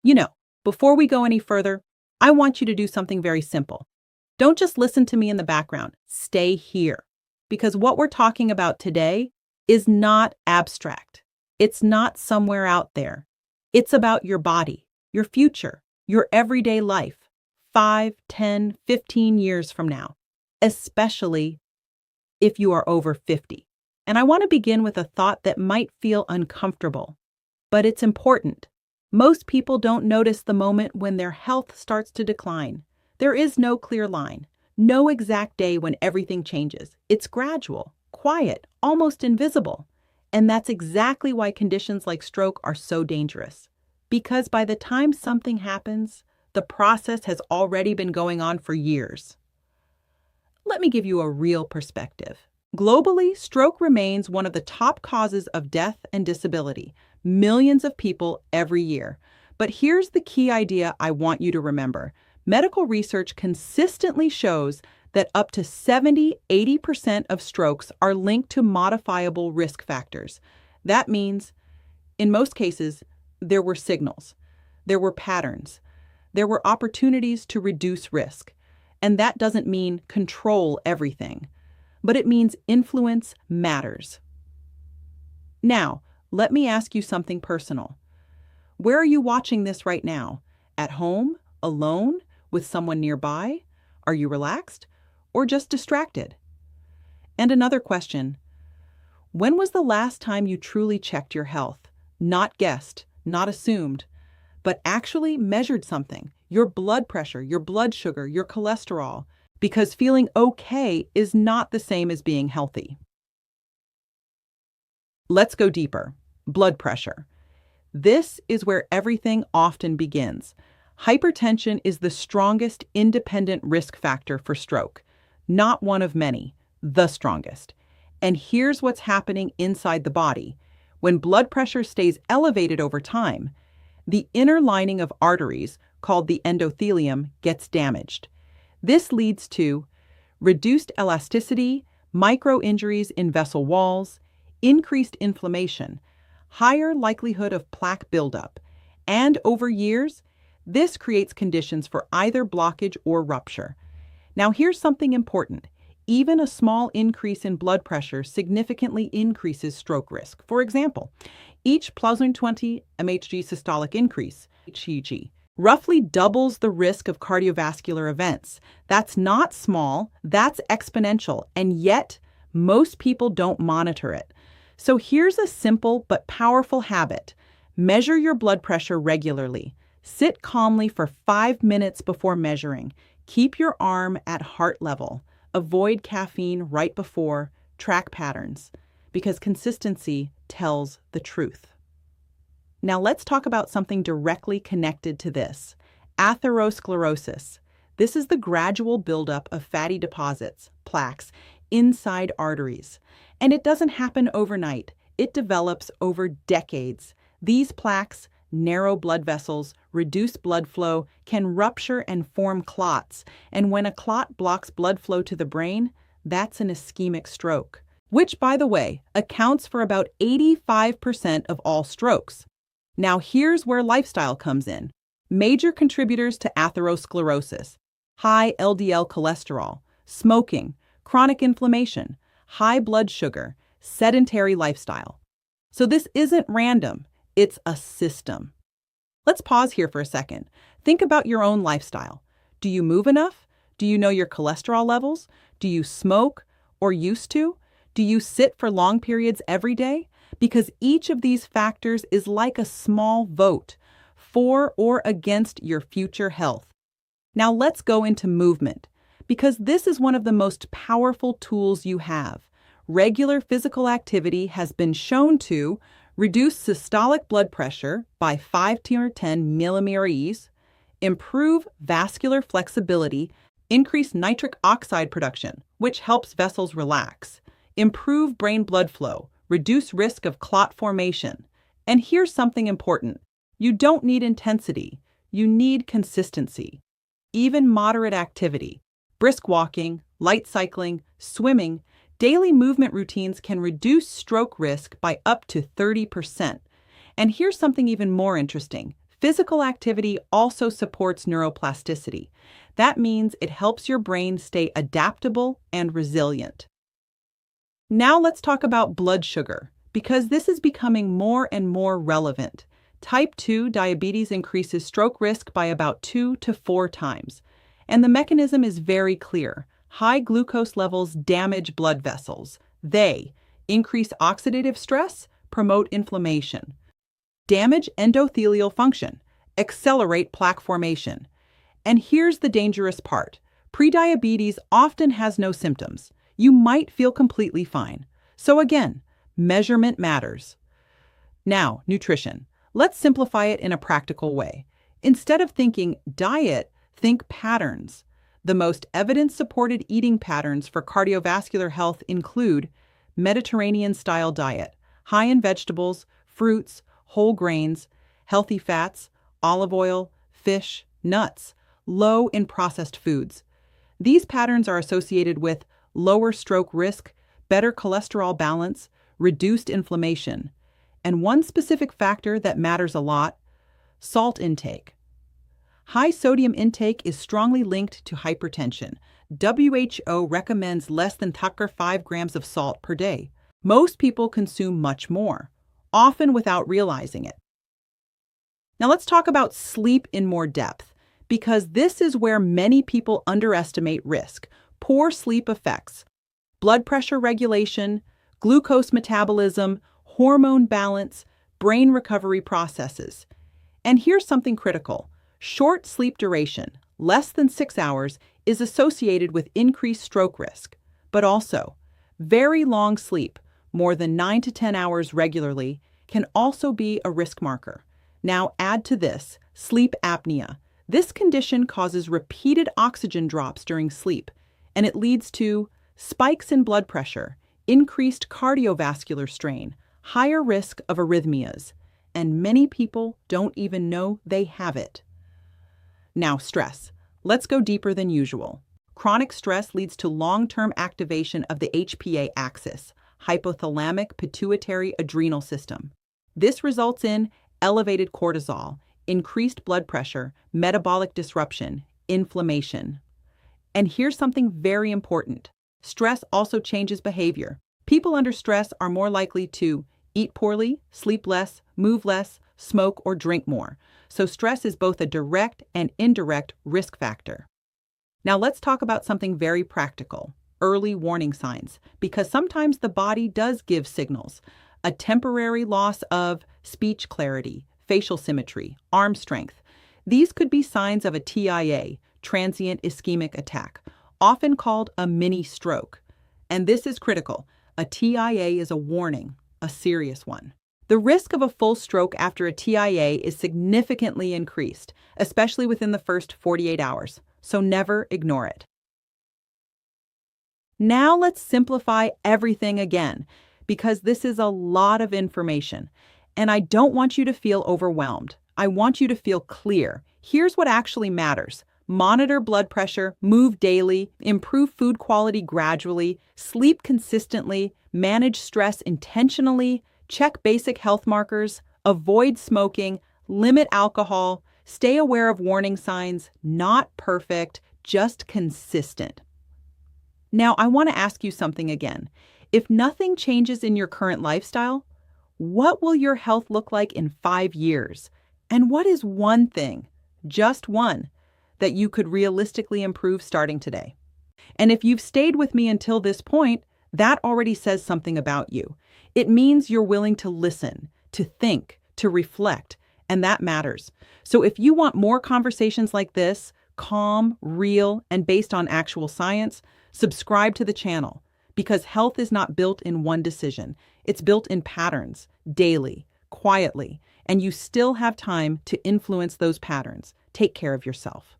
You know, before we go any further, I want you to do something very simple. Don't just listen to me in the background. Stay here. Because what we're talking about today is not abstract. It's not somewhere out there. It's about your body, your future, your everyday life, 5, 10, 15 years from now, especially if you are over 50. And I want to begin with a thought that might feel uncomfortable, but it's important. Most people don't notice the moment when their health starts to decline. There is no clear line, no exact day when everything changes. It's gradual, quiet, almost invisible. And that's exactly why conditions like stroke are so dangerous. Because by the time something happens, the process has already been going on for years. Let me give you a real perspective. Globally, stroke remains one of the top causes of death and disability, millions of people every year. But here's the key idea I want you to remember. Medical research consistently shows that up to 70–80% of strokes are linked to modifiable risk factors. That means, in most cases, there were signals, there were patterns, there were opportunities to reduce risk. And that doesn't mean control everything, but it means influence matters. Now, let me ask you something personal. Where are you watching this right now? At home? Alone? With someone nearby? Are you relaxed? Or just distracted? And another question. When was the last time you truly checked your health? Not guessed, not assumed, but actually measured something. Your blood pressure, your blood sugar, your cholesterol. Because feeling okay is not the same as being healthy. Let's go deeper. Blood pressure. This is where everything often begins. Hypertension is the strongest independent risk factor for stroke. Not one of many, the strongest. And here's what's happening inside the body. When blood pressure stays elevated over time, the inner lining of arteries, called the endothelium, gets damaged. This leads to reduced elasticity, micro-injuries in vessel walls, increased inflammation, higher likelihood of plaque buildup, and over years, this creates conditions for either blockage or rupture. Now here's something important. Even a small increase in blood pressure significantly increases stroke risk. For example, each +20 mHg systolic increase, HCG, roughly doubles the risk of cardiovascular events. That's not small, that's exponential, and yet most people don't monitor it. So here's a simple but powerful habit. Measure your blood pressure regularly. Sit calmly for 5 minutes before measuring. Keep your arm at heart level. Avoid caffeine right before. Track patterns, because consistency tells the truth. Now let's talk about something directly connected to this. Atherosclerosis. This is the gradual buildup of fatty deposits, plaques, inside arteries. And it doesn't happen overnight. It develops over decades. These plaques, narrow blood vessels, reduce blood flow, can rupture and form clots. And when a clot blocks blood flow to the brain, that's an ischemic stroke, which, by the way, accounts for about 85% of all strokes. Now here's where lifestyle comes in. Major contributors to atherosclerosis: high LDL cholesterol, smoking, chronic inflammation, high blood sugar, sedentary lifestyle. So this isn't random, it's a system. Let's pause here for a second. Think about your own lifestyle. Do you move enough? Do you know your cholesterol levels? Do you smoke or used to? Do you sit for long periods every day? Because each of these factors is like a small vote for or against your future health. Now let's go into movement, because this is one of the most powerful tools you have. Regular physical activity has been shown to reduce systolic blood pressure by 5–10 millieres, improve vascular flexibility, increase nitric oxide production, which helps vessels relax, improve brain blood flow, reduce risk of clot formation. And here's something important. You don't need intensity. You need consistency. Even moderate activity, brisk walking, light cycling, swimming, daily movement routines can reduce stroke risk by up to 30%. And here's something even more interesting. Physical activity also supports neuroplasticity. That means it helps your brain stay adaptable and resilient. Now let's talk about blood sugar, because this is becoming more and more relevant. Type 2 diabetes increases stroke risk by about 2 to 4 times. And the mechanism is very clear. High glucose levels damage blood vessels. They increase oxidative stress, promote inflammation, damage endothelial function, accelerate plaque formation. And here's the dangerous part. Prediabetes often has no symptoms. You might feel completely fine. So again, measurement matters. Now, nutrition. Let's simplify it in a practical way. Instead of thinking diet, think patterns. The most evidence-supported eating patterns for cardiovascular health include Mediterranean-style diet, high in vegetables, fruits, whole grains, healthy fats, olive oil, fish, nuts, low in processed foods. These patterns are associated with lower stroke risk, better cholesterol balance, reduced inflammation. And one specific factor that matters a lot: salt intake. High sodium intake is strongly linked to hypertension. WHO recommends less than 5 grams of salt per day. Most people consume much more, often without realizing it. Now let's talk about sleep in more depth, because this is where many people underestimate risk. Poor sleep affects blood pressure regulation, glucose metabolism, hormone balance, brain recovery processes. And here's something critical. Short sleep duration, less than 6 hours, is associated with increased stroke risk. But also, very long sleep, more than 9 to 10 hours regularly, can also be a risk marker. Now add to this sleep apnea. This condition causes repeated oxygen drops during sleep, and it leads to spikes in blood pressure, increased cardiovascular strain, higher risk of arrhythmias, and many people don't even know they have it. Now, stress. Let's go deeper than usual. Chronic stress leads to long-term activation of the HPA axis, hypothalamic pituitary adrenal system. This results in elevated cortisol, increased blood pressure, metabolic disruption, inflammation. And here's something very important. Stress also changes behavior. People under stress are more likely to eat poorly, sleep less, move less, smoke, or drink more. So stress is both a direct and indirect risk factor. Now let's talk about something very practical: early warning signs, because sometimes the body does give signals. A temporary loss of speech clarity, facial symmetry, arm strength. These could be signs of a TIA, transient ischemic attack, often called a mini stroke. And this is critical. A TIA is a warning, a serious one. The risk of a full stroke after a TIA is significantly increased, especially within the first 48 hours, so never ignore it. Now let's simplify everything again, because this is a lot of information, and I don't want you to feel overwhelmed. I want you to feel clear. Here's what actually matters. Monitor blood pressure, move daily, improve food quality gradually, sleep consistently, manage stress intentionally, check basic health markers, avoid smoking, limit alcohol, stay aware of warning signs. Not perfect, just consistent. Now, I want to ask you something again. If nothing changes in your current lifestyle, what will your health look like in 5 years? And what is one thing, just one, that you could realistically improve starting today? And if you've stayed with me until this point, that already says something about you. It means you're willing to listen, to think, to reflect, and that matters. So if you want more conversations like this, calm, real, and based on actual science, subscribe to the channel, because health is not built in one decision. It's built in patterns, daily, quietly, and you still have time to influence those patterns. Take care of yourself.